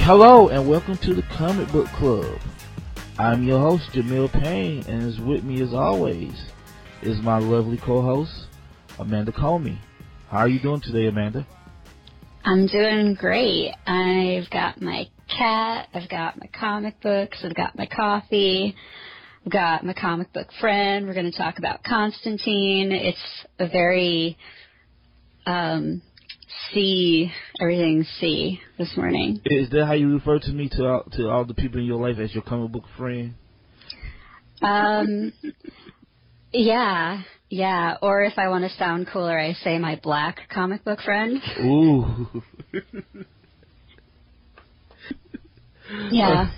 Hello and welcome to the Comic Book Club. I'm your host, Jamil Payne, and is with me as always is my lovely co-host, Amanda Comey. How are you doing today, Amanda? I'm doing great. I've got my cat, I've got my comic books, I've got my coffee, I've got my comic book friend. We're going to talk about Constantine. It's a very everything C this morning. Is that how you refer to me to all the people in your life as your comic book friend? Yeah. Or if I want to sound cooler, I say my black comic book friend. Ooh. Yeah.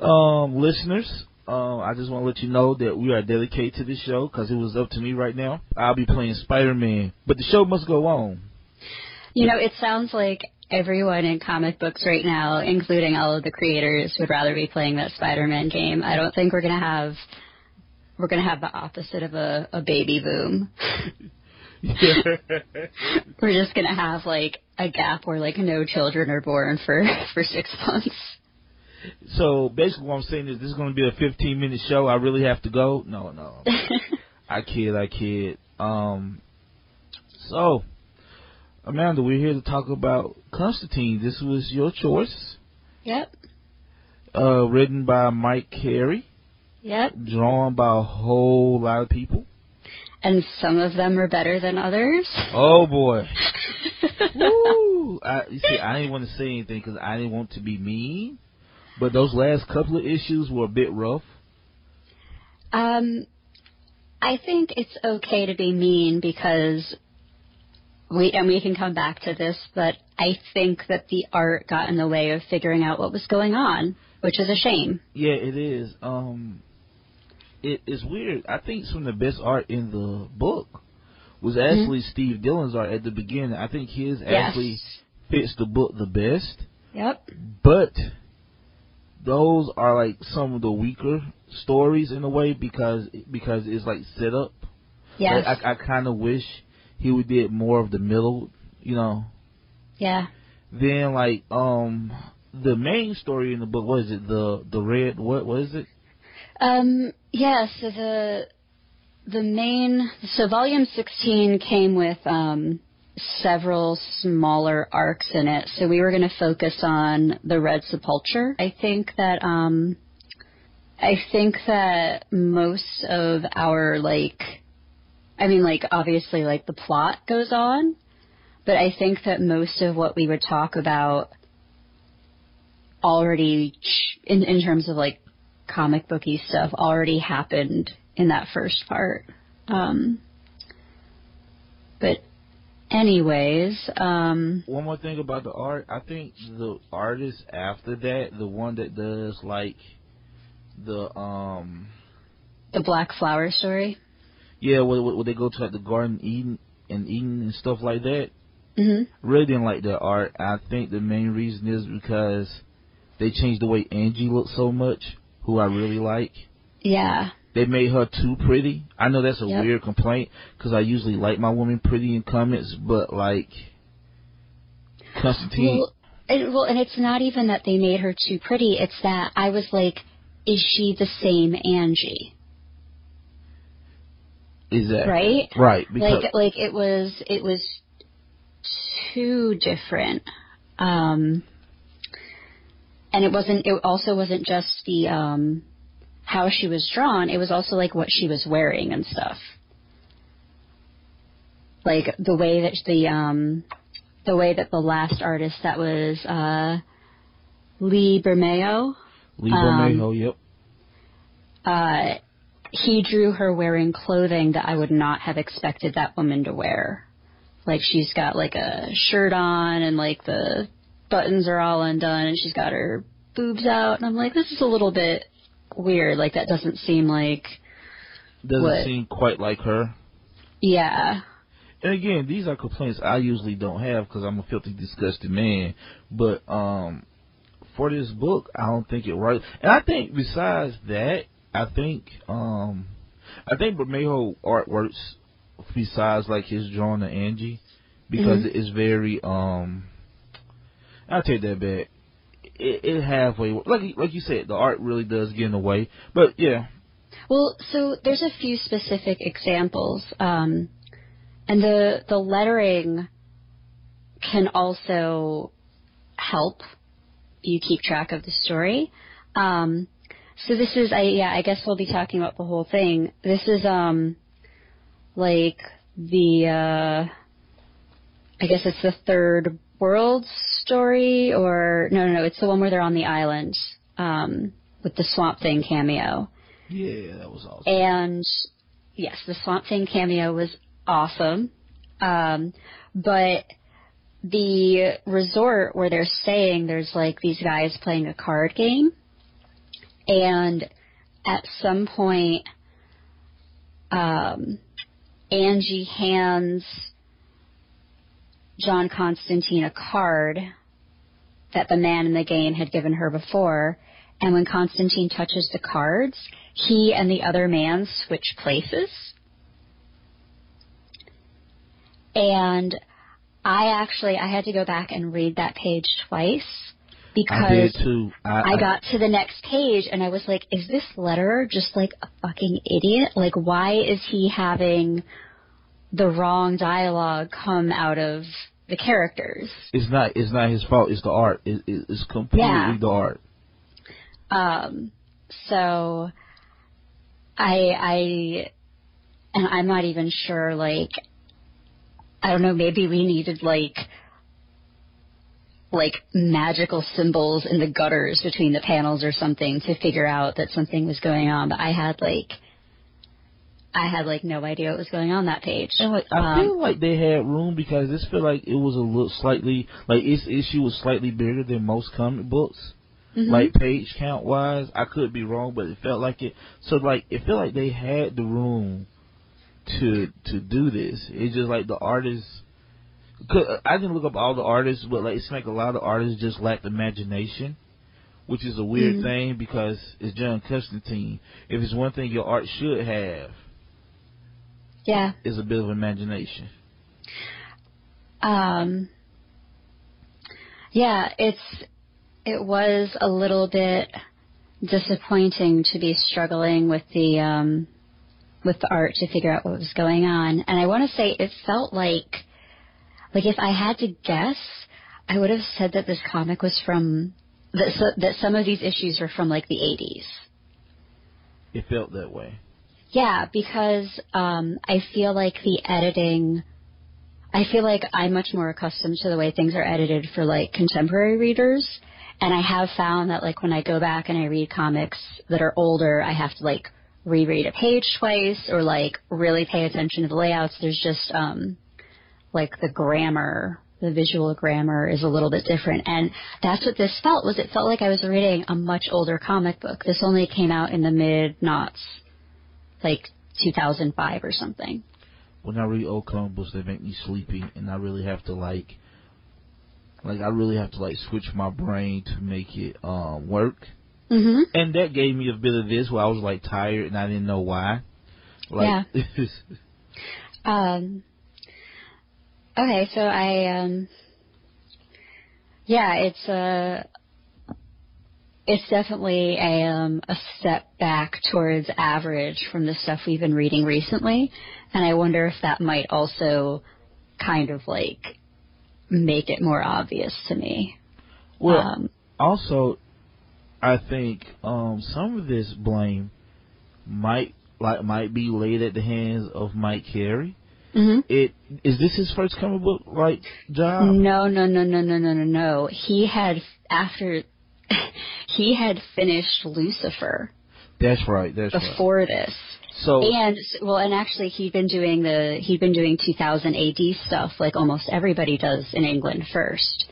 Listeners, I just want to let you know that we are dedicated to this show because it was up to me right now. I'll be playing Spider-Man, but the show must go on. You know, it sounds like everyone in comic books right now, including all of the creators, would rather be playing that Spider-Man game. I don't think we're gonna have the opposite of a baby boom. We're just gonna have like a gap where like no children are born for 6 months. So basically, what I'm saying is this is going to be a 15-minute show. I really have to go. No. I kid. So. Amanda, we're here to talk about Constantine. This was your choice. Yep. Written by Mike Carey. Yep. Drawn by a whole lot of people. And some of them are better than others. Oh, boy. Woo! You see, I didn't want to say anything because I didn't want to be mean. But those last couple of issues were a bit rough. I think it's okay to be mean because... we can come back to this, but I think that the art got in the way of figuring out what was going on, which is a shame. Yeah, it is. It is weird. I think some of the best art in the book was actually Steve Dillon's art at the beginning. I think his actually fits the book the best. Yep. But those are like some of the weaker stories in a way because it's like set up. Yes. Like, I kind of wish he would did more of the middle, you know. Yeah. Then like the main story in the book, what is it? The red what is it? Yeah, so so volume 16 came with several smaller arcs in it. So we were going to focus on the Red Sepulchre. I think that most of our obviously, the plot goes on, but I think that most of what we would talk about already, in terms of, comic booky stuff, already happened in that first part. But anyways... one more thing about the art. I think the artist after that, the one that does, the Black Flower story? Yeah, where they go to the Garden Eden and stuff like that. Mm-hmm. Really didn't like their art. I think the main reason is because they changed the way Angie looks so much, who I really like. Yeah. They made her too pretty. I know that's a weird complaint because I usually like my women pretty in comics, but Constantine. And it's not even that they made her too pretty. It's that I was like, is she the same Angie? Exactly. Right? Right. Because it was too different. And it also wasn't just the how she was drawn, it was also what she was wearing and stuff. The way that the last artist, that was Lee Bermejo. Yep. He drew her wearing clothing that I would not have expected that woman to wear. She's got a shirt on and the buttons are all undone and she's got her boobs out. And I'm like, this is a little bit weird. That doesn't seem seem quite like her. Yeah. And again, these are complaints I usually don't have because I'm a filthy, disgusting man. But for this book, I don't think it right. And I think besides that, I think Bermejo art works besides his drawing of Angie because it is very I'll take that back. it halfway. Like you said, the art really does get in the way. But yeah. Well, so there's a few specific examples, and the lettering can also help you keep track of the story. So this is, I guess we'll be talking about the whole thing. This is like the I guess it's the third world story, or no, it's the one where they're on the island with the Swamp Thing cameo. Yeah, that was awesome. And yes, the Swamp Thing cameo was awesome. But the resort where they're staying, there's like these guys playing a card game, and at some point, Angie hands John Constantine a card that the man in the game had given her before, and when Constantine touches the cards, he and the other man switch places. And I had to go back and read that page twice because I did too. I got to the next page and I was like, is this letterer just like a fucking idiot? Like, why is he having the wrong dialogue come out of the characters? It's not his fault. It's the art. It's completely the art. So and I'm not even sure, like, I don't know, maybe we needed like magical symbols in the gutters between the panels or something to figure out that something was going on. But I had no idea what was going on that page. And I feel like they had room because this felt like it was a little slightly, like its issue was slightly bigger than most comic books. Mm-hmm. Like page count wise, I could be wrong, but it felt like it. So like it felt like they had the room to do this. It's just like the artists. I didn't look up all the artists, but like it's like a lot of artists just lacked imagination, which is a weird thing because it's John Constantine. If it's one thing your art should have, is a bit of imagination. It was a little bit disappointing to be struggling with the art to figure out what was going on. And I want to say it felt like if I had to guess, I would have said that this comic was that some of these issues were from like the 80s. It felt that way. Yeah, because I feel like I'm much more accustomed to the way things are edited for like contemporary readers. And I have found that like when I go back and I read comics that are older, I have to like reread a page twice or like really pay attention to the layouts. There's just like the grammar, the visual grammar is a little bit different. And that's what this felt was. It felt like I was reading a much older comic book. This only came out in the mid-noughts, like 2005 or something. When I read old comic books, they make me sleepy, and I really have to switch my brain to make it work. Mm-hmm. And that gave me a bit of this where I was like tired and I didn't know why. Like, okay, so it's definitely a step back towards average from the stuff we've been reading recently, and I wonder if that might also kind of like make it more obvious to me. Well, also, I think some of this blame might be laid at the hands of Mike Carey. Mm-hmm. Is this his first comic book job? No. He had finished Lucifer. That's right. Before this. And actually he'd been doing 2000 AD stuff like almost everybody does in England first.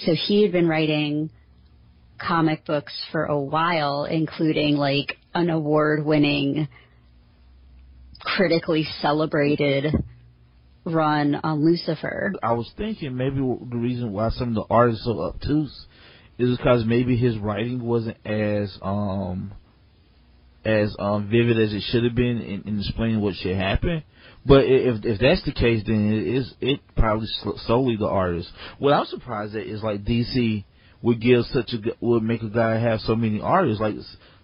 So he had been writing comic books for a while, including like an award-winning, critically celebrated run on Lucifer. I was thinking maybe the reason why some of the art is so obtuse is because maybe his writing wasn't as vivid as it should have been in explaining what should happen. But if that's the case, then it probably solely the artist. What I'm surprised at is like DC would make a guy have so many artists. Like,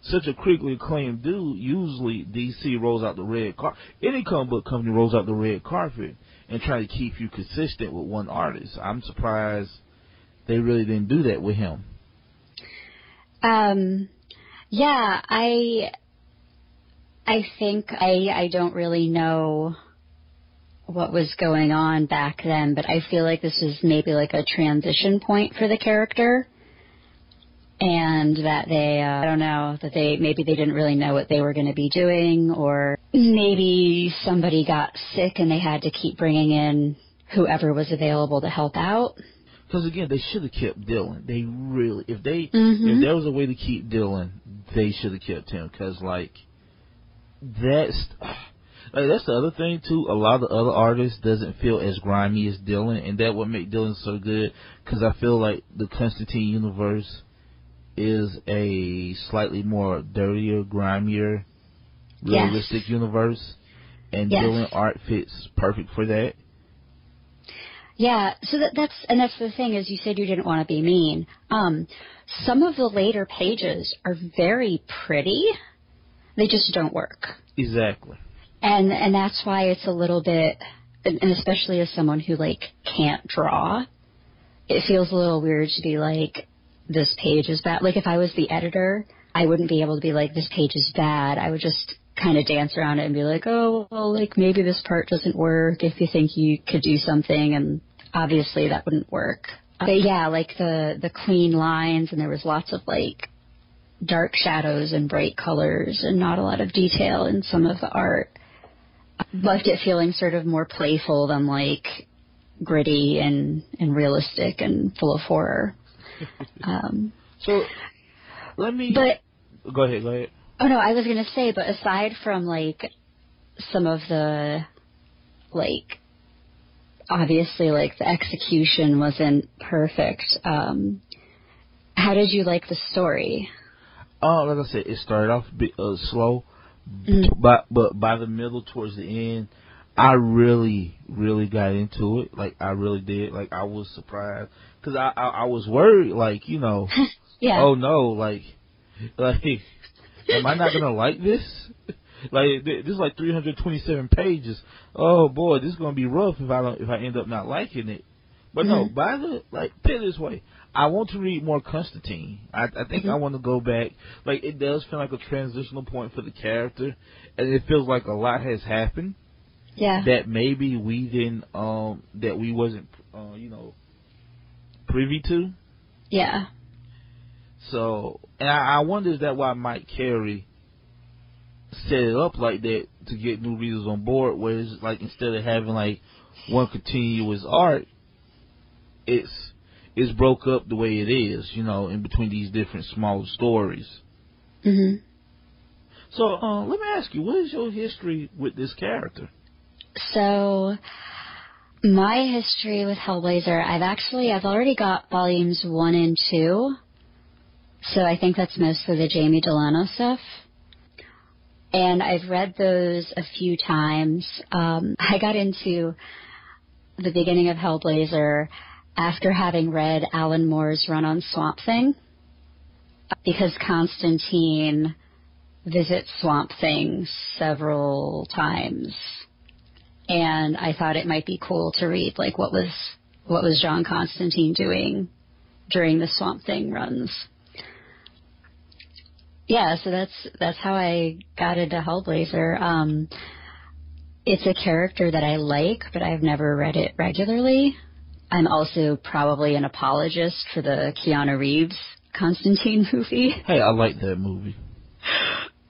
such a critically acclaimed dude, usually DC rolls out the red carpet. Any comic book company rolls out the red carpet and try to keep you consistent with one artist. I'm surprised they really didn't do that with him. Yeah, I think I don't really know what was going on back then, but I feel like this is maybe like a transition point for the character, and that they, I don't know, that maybe they didn't really know what they were going to be doing, or maybe somebody got sick and they had to keep bringing in whoever was available to help out. Because again, they should have kept Dylan. They really, if there was a way to keep Dylan, they should have kept him. Because that's the other thing too. A lot of the other artists doesn't feel as grimy as Dylan, and that would make Dylan so good. Because I feel like the Constantine universe is a slightly more dirtier, grimier, realistic universe, and Dylan art fits perfect for that. Yeah, so that's the thing, is you said you didn't want to be mean. Some of the later pages are very pretty. They just don't work. Exactly. And that's why it's a little bit, and especially as someone who, like, can't draw, it feels a little weird to be like, this page is bad. Like, if I was the editor, I wouldn't be able to be like, this page is bad. I would just kind of dance around it and be like, oh, well, like, maybe this part doesn't work if you think you could do something, and obviously that wouldn't work. But yeah, like the clean lines, and there was lots of, like, dark shadows and bright colors and not a lot of detail in some of the art. Left it feeling sort of more playful than, like, gritty and realistic and full of horror. So, let me... But... Go ahead. Oh, no, I was going to say, but aside from, like, some of the, like, obviously, like, the execution wasn't perfect, how did you like the story? Like I said, it started off a bit slow, but by the middle, towards the end, I really, really got into it. Like, I really did. Like, I was surprised. Because I was worried, like, you know, oh, no, like, am I not going to like this? Like, this is like 327 pages. Oh, boy, this is going to be rough if I end up not liking it. But no, put it this way. I want to read more Constantine. I think I want to go back. Like, it does feel like a transitional point for the character, and it feels like a lot has happened. Yeah. That maybe we didn't, that we wasn't, privy to. Yeah. So, and I wonder, is that why Mike Carey set it up like that to get new readers on board, where it's like, instead of having like one continuous arc, it's broke up the way it is, in between these different smaller stories. Mm-hmm. So, let me ask you, what is your history with this character? So, my history with Hellblazer, I've already got volumes 1 and 2. So I think that's mostly the Jamie Delano stuff. And I've read those a few times. I got into the beginning of Hellblazer after having read Alan Moore's run on Swamp Thing, because Constantine visits Swamp Thing several times. And I thought it might be cool to read, like, what was John Constantine doing during the Swamp Thing runs. Yeah, so that's how I got into Hellblazer. It's a character that I like, but I've never read it regularly. I'm also probably an apologist for the Keanu Reeves Constantine movie. Hey, I like that movie.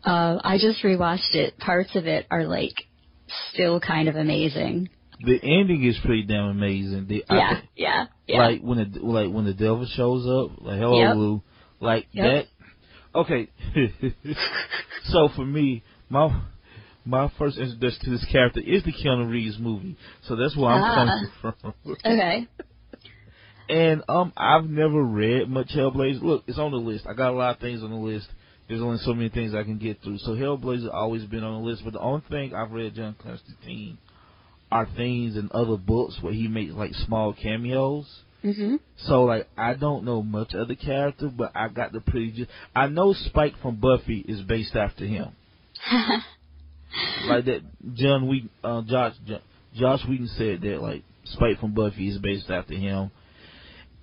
I just rewatched it. Parts of it are, like, still kind of amazing. The ending is pretty damn amazing. Yeah. Like when the devil shows up, like, hello, Lou, like that. Okay, so for me, my first introduction to this character is the Keanu Reeves movie, so that's where I'm coming from. Okay. And I've never read much Hellblazer. Look, it's on the list. I got a lot of things on the list. There's only so many things I can get through. So Hellblazer always been on the list, but the only thing I've read John Constantine are things in other books where he makes like small cameos. Mhm. So, like, I don't know much of the character, but I got the I know Spike from Buffy is based after him. Like that, Josh Whedon said that, like, Spike from Buffy is based after him.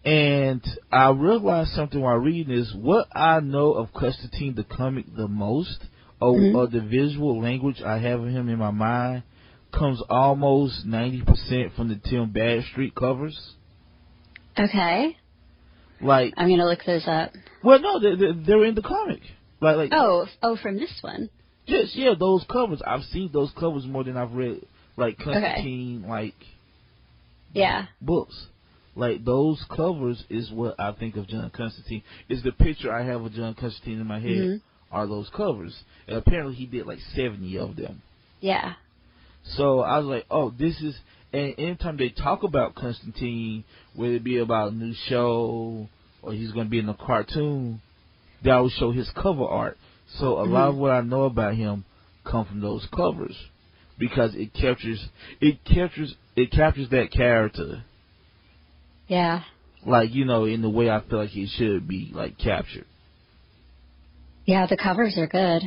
And I realized something while reading this. What I know of Constantine the comic the most, or the visual language I have of him in my mind, comes almost 90% from the Tim Badstreet covers. Okay. Like, I'm gonna look those up. Well, no, they're in the comic. Like oh, from this one. Yes, yeah, those covers. I've seen those covers more than I've read, like, Constantine, like, books. Like, those covers is what I think of John Constantine. Is the picture I have of John Constantine in my head are those covers. And apparently he did like 70 of them. Yeah. So I was like, oh, this is, and anytime they talk about Constantine, whether it be about a new show or he's going to be in a cartoon, they always show his cover art. So a lot of what I know about him come from those covers, because it captures that character. Yeah. Like, you know, in the way I feel like it should be, like, captured. Yeah, the covers are good.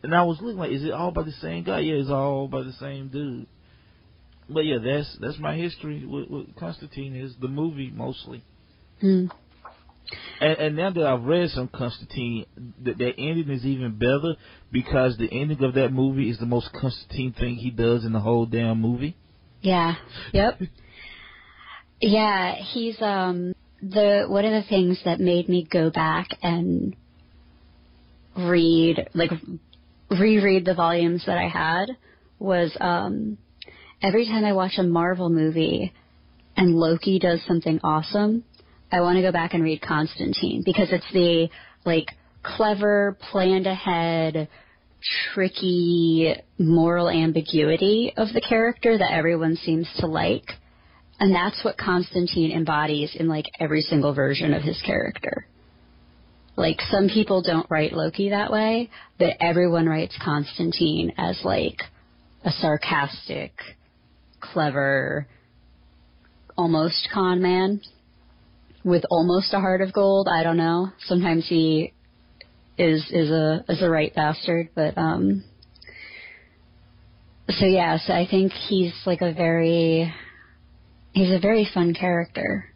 And I was looking like, is it all by the same guy? Yeah, it's all by the same dude. But yeah, that's my history with Constantine, is the movie mostly. And now that I've read some Constantine, that ending is even better, because the ending of that movie is the most Constantine thing he does in the whole damn movie. Yeah. Yep. Yeah, he's one of the things that made me go back and reread the volumes that I had was every time I watch a Marvel movie and Loki does something awesome, I want to go back and read Constantine, because it's the, like, clever, planned ahead, tricky moral ambiguity of the character that everyone seems to like. And that's what Constantine embodies in, like, every single version of his character. Like, some people don't write Loki that way, but everyone writes Constantine as, like, a sarcastic, clever, almost con man with almost a heart of gold. I don't know. Sometimes he is a right bastard, but so I think he's like a very fun character.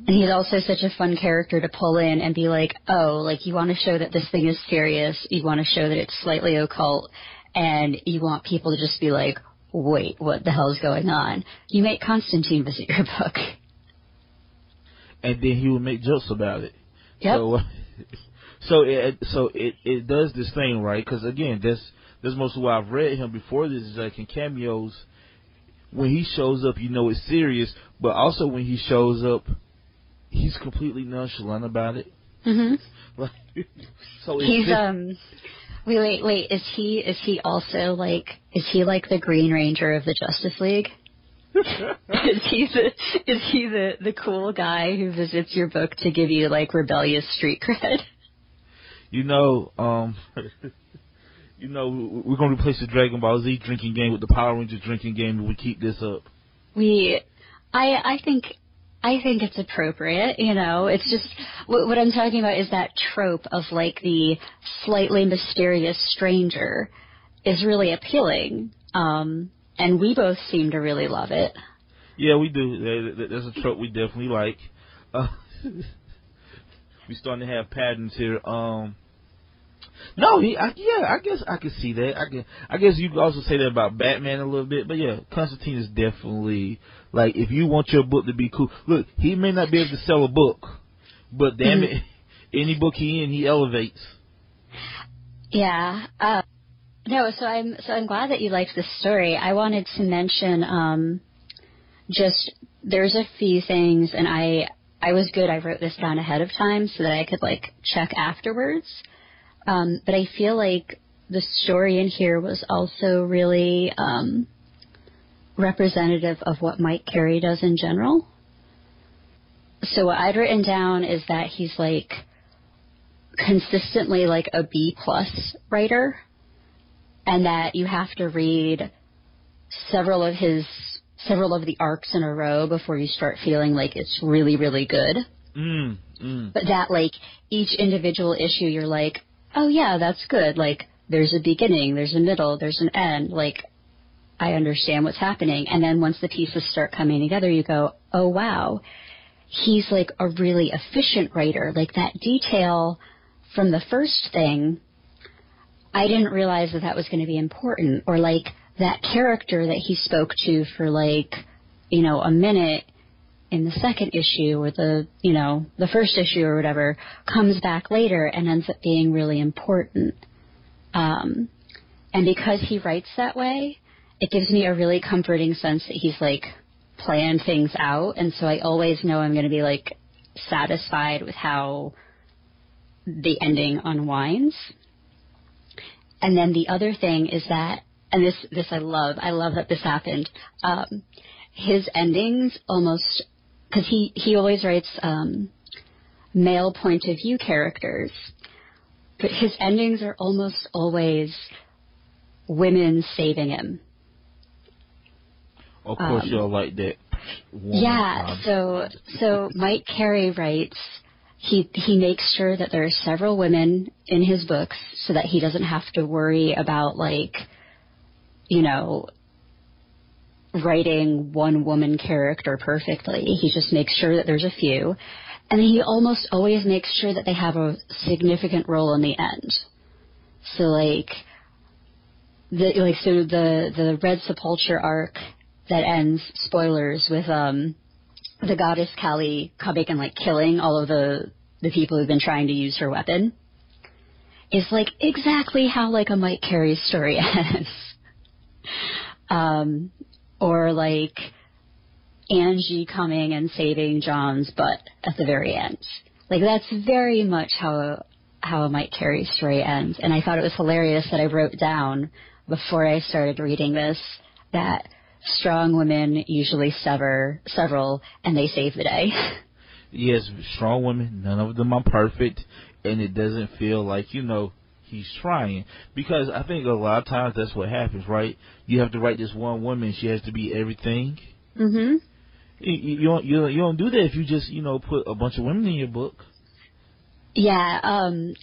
And he's also such a fun character to pull in and be like, oh, like, you want to show that this thing is serious, you want to show that it's slightly occult, and you want people to just be like, wait, what the hell's going on? You make Constantine visit your book. And then he would make jokes about it. Yep. So it does this thing, right? Because, again, that's most of what I've read him before this, is like in cameos. When he shows up, you know it's serious, but also when he shows up, he's completely nonchalant about it. Mm-hmm. So he's wait, is he also like, is he like the Green Ranger of the Justice League? Is he the cool guy who visits your book to give you, like, rebellious street cred? You know, we're going to replace the Dragon Ball Z drinking game with the Power Rangers drinking game if we keep this up. I think it's appropriate, you know. It's just, what I'm talking about is that trope of, like, the slightly mysterious stranger is really appealing. And we both seem to really love it. Yeah, we do. That's a trope we definitely like. We're starting to have patterns here. I guess I could see that. I guess you could also say that about Batman a little bit. But yeah, Constantine is definitely, like, if you want your book to be cool. Look, he may not be able to sell a book, but damn it, any book he elevates. Yeah. No, so I'm glad that you liked this story. I wanted to mention just there's a few things, and I was good. I wrote this down ahead of time so that I could, like, check afterwards. But I feel like the story in here was also really representative of what Mike Carey does in general. So what I'd written down is that he's, like, consistently, like, a B+ writer, and that you have to read several of his several of the arcs in a row before you start feeling like it's really, really good. But that, like, each individual issue, you're like, oh, yeah, that's good. Like, there's a beginning, there's a middle, there's an end. Like, I understand what's happening. And then once the pieces start coming together, you go, oh, wow, he's, like, a really efficient writer. Like, that detail from the first thing, I didn't realize that that was going to be important. Or, like, that character that he spoke to for, like, you know, a minute in the second issue or the first issue or whatever comes back later and ends up being really important. And because he writes that way, it gives me a really comforting sense that he's, like, planned things out. And so I always know I'm going to be, like, satisfied with how the ending unwinds. And then the other thing is that, and this I love that this happened, his endings almost, because he always writes male point of view characters, but his endings are almost always women saving him. Of course, you'll like that. Yeah, so Mike Carey writes, he makes sure that there are several women in his books so that he doesn't have to worry about, like, you know, writing one woman character perfectly. He just makes sure that there's a few. And he almost always makes sure that they have a significant role in the end. So, like, the Red Sepulchre arc that ends, spoilers, with the goddess Kali coming and, like, killing all of the people who've been trying to use her weapon, is, like, exactly how, like, a Mike Carey story ends. Or, like, Angie coming and saving John's butt at the very end. Like, that's very much how a Mike Carey story ends. And I thought it was hilarious that I wrote down before I started reading this that strong women usually several, and they save the day. Yes, strong women, none of them are perfect, and it doesn't feel like, you know, he's trying. Because I think a lot of times that's what happens, right? You have to write this one woman, she has to be everything. Mm-hmm. You don't do that if you just, you know, put a bunch of women in your book. Yeah, and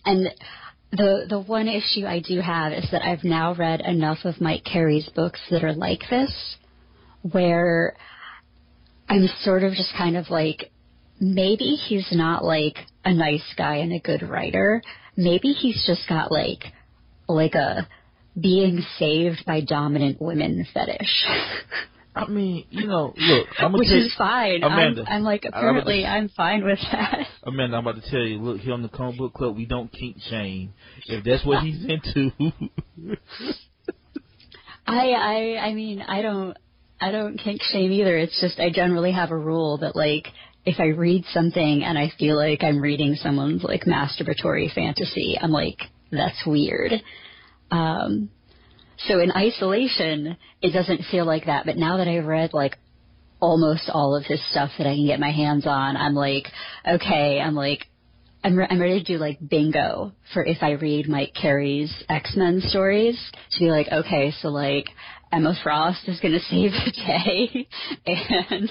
the one issue I do have is that I've now read enough of Mike Carey's books that are like this, where I'm sort of just kind of like, maybe he's not, like, a nice guy and a good writer. Maybe he's just got, like a being saved by dominant women fetish. I mean, you know, look, I'm which is fine. Amanda, I'm like, apparently I'm fine with that. Amanda, I'm about to tell you, look, here on the Comic Book Club, we don't kink shame. If that's what he's into. I mean, I don't kink shame either. It's just I generally have a rule that, like, if I read something and I feel like I'm reading someone's, like, masturbatory fantasy, I'm like, that's weird. So in isolation, it doesn't feel like that. But now that I've read, like, almost all of his stuff that I can get my hands on, I'm like, okay, I'm ready to do, like, bingo for if I read Mike Carey's X-Men stories, to be like, okay, so, like, Emma Frost is going to save the day, and,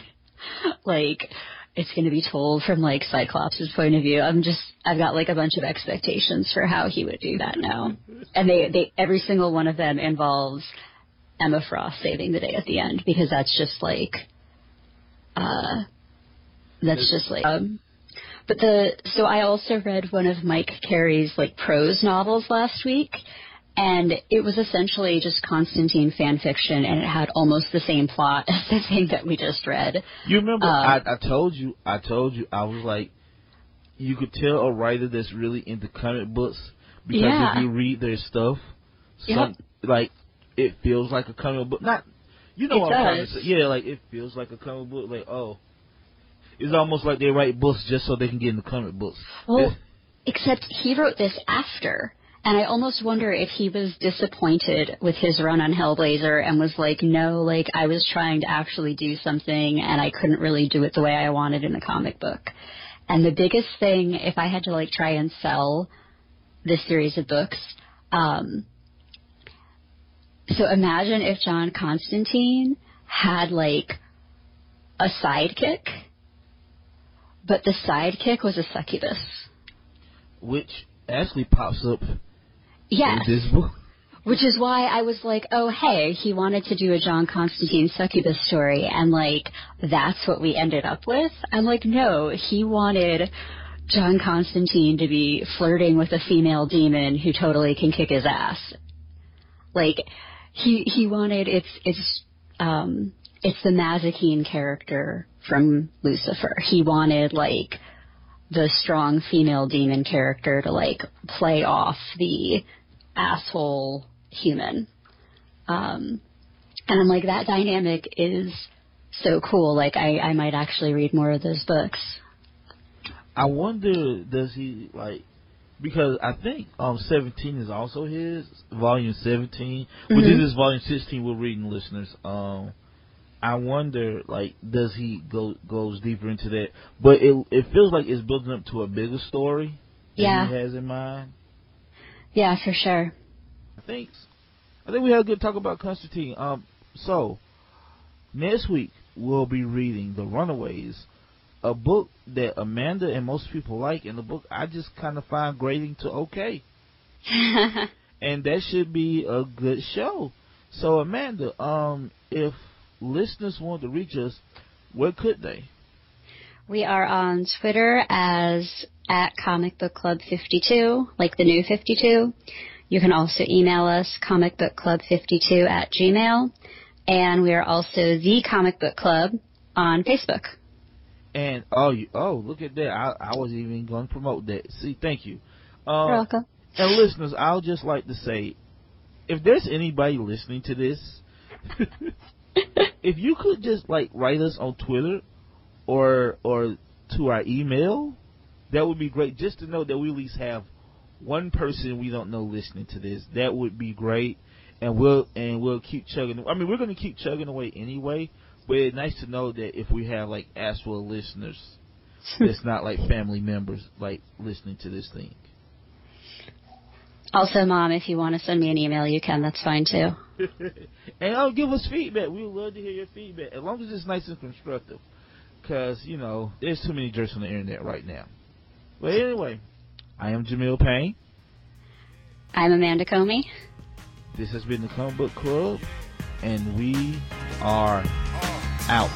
like, it's going to be told from, like, Cyclops' point of view. I've got, like, a bunch of expectations for how he would do that now. And they every single one of them involves Emma Frost saving the day at the end, because that's just, like, so I also read one of Mike Carey's, like, prose novels last week, and it was essentially just Constantine fan fiction, and it had almost the same plot as the thing that we just read. You remember, I told you, I was like, you could tell a writer that's really into comic books, because if you read their stuff, like, it feels like a comic book. Not, you know what I'm trying to say. Yeah, like, it feels like a comic book, like, oh. It's almost like they write books just so they can get in the comic books. Well, except he wrote this after. And I almost wonder if he was disappointed with his run on Hellblazer and was like, no, like, I was trying to actually do something and I couldn't really do it the way I wanted in the comic book. And the biggest thing, if I had to, like, try and sell this series of books, so imagine if John Constantine had like a sidekick, but the sidekick was a succubus. Which actually pops up yes. in this book. Which is why I was like, oh, hey, he wanted to do a John Constantine succubus story, and, like, that's what we ended up with? I'm like, no, he wanted John Constantine to be flirting with a female demon who totally can kick his ass. Like, he wanted, it's the Mazikeen character from Lucifer. He wanted, like, the strong female demon character to, like, play off the asshole human. And I'm like, that dynamic is so cool. Like, I might actually read more of those books. I wonder, does he, like, because I think 17 is also his, volume 17, which is his volume 16 we're reading, listeners. I wonder, like, does he goes deeper into that? But it feels like it's building up to a bigger story that he has in mind. Yeah, for sure. I think we had a good talk about Constantine. So next week we'll be reading The Runaways, a book that Amanda and most people like, and the book I just kind of find grading to okay. And that should be a good show. So Amanda, if listeners want to reach us, where could they? We are on Twitter as @comicbookclub52, like the new 52. You can also email us, comicbookclub52@gmail. And we are also The Comic Book Club on Facebook. And, look at that. I wasn't even going to promote that. See, thank you. You're welcome. And listeners, I'll just like to say, if there's anybody listening to this, if you could just, like, write us on Twitter or to our email, that would be great. Just to know that we at least have one person we don't know listening to this. That would be great. And we'll keep chugging. I mean, we're going to keep chugging away anyway. But it's nice to know that if we have, like, actual listeners, it's not like family members, like, listening to this thing. Also, Mom, if you want to send me an email, you can. That's fine, too. And give us feedback. We would love to hear your feedback, as long as it's nice and constructive. Because, there's too many jerks on the internet right now. But anyway, I am Jamil Payne. I'm Amanda Comey. This has been the Comic Book Club, and we are out.